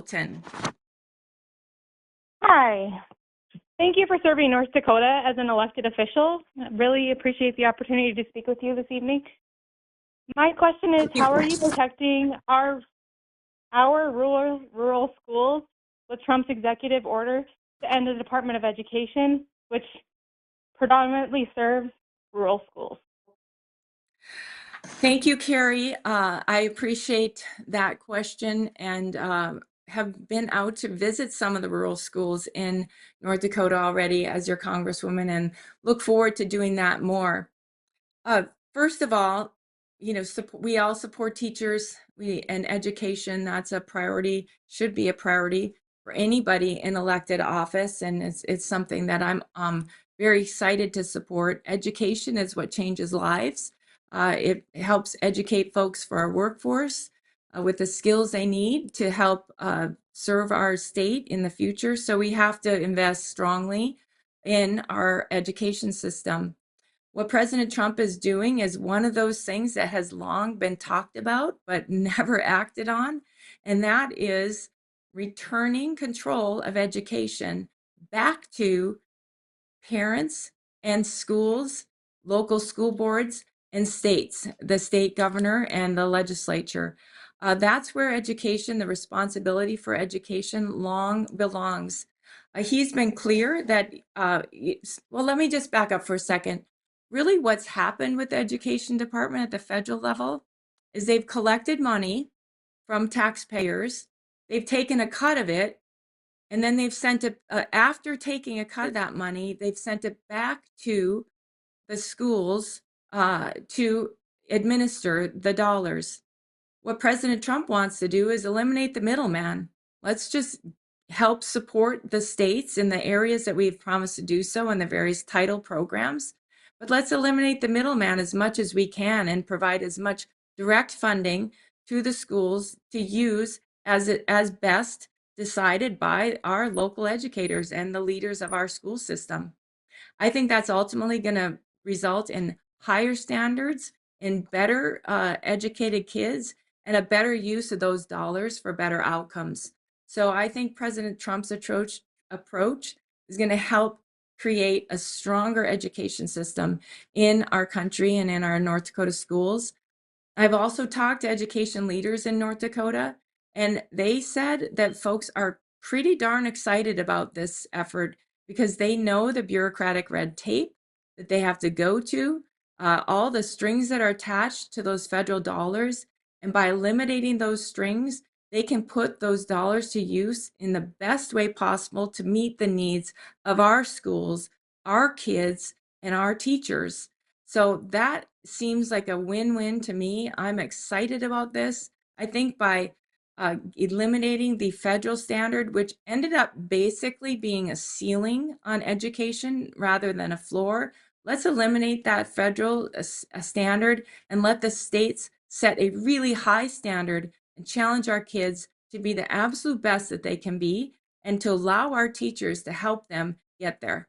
Mapleton. Hi. Thank you for serving North Dakota as an elected official. I really appreciate the opportunity to speak with you this evening. My question is, how are you protecting our rural schools with Trump's executive order to end the Department of Education, which predominantly serves rural schools? Thank you, Carrie. I appreciate that question and have been out to visit some of the rural schools in North Dakota already as your congresswoman and look forward to doing that more. First of all, we all support teachers and education. That's a priority, should be a priority for anybody in elected office. And it's something that I'm very excited to support. Education is what changes lives. It helps educate folks for our workforce with the skills they need to help serve our state in the future. So we have to invest strongly in our education system. What President Trump is doing is one of those things that has long been talked about but never acted on, and that is returning control of education back to parents and schools, local school boards, and states, the state governor and the legislature. That's where education, the responsibility for education, long belongs. He's been clear that, well, let me just back up for a second. Really, what's happened with the education department at the federal level is they've collected money from taxpayers, they've taken a cut of it, and then they've sent it, after taking a cut of that money, they've sent it back to the schools to administer the dollars. What President Trump wants to do is eliminate the middleman. Let's just help support the states in the areas that we've promised to do so in the various title programs. But let's eliminate the middleman as much as we can and provide as much direct funding to the schools to use as best decided by our local educators and the leaders of our school system. I think that's ultimately going to result in higher standards, in better educated kids, and a better use of those dollars for better outcomes. So I think President Trump's approach is going to help create a stronger education system in our country and in our North Dakota schools. I've also talked to education leaders in North Dakota, and they said that folks are pretty darn excited about this effort because they know the bureaucratic red tape that they have to go to, all the strings that are attached to those federal dollars. And by eliminating those strings, they can put those dollars to use in the best way possible to meet the needs of our schools, our kids, and our teachers. So that seems like a win-win to me. I'm excited about this. I think by eliminating the federal standard, which ended up basically being a ceiling on education rather than a floor, let's eliminate that federal standard and let the states set a really high standard and challenge our kids to be the absolute best that they can be and to allow our teachers to help them get there.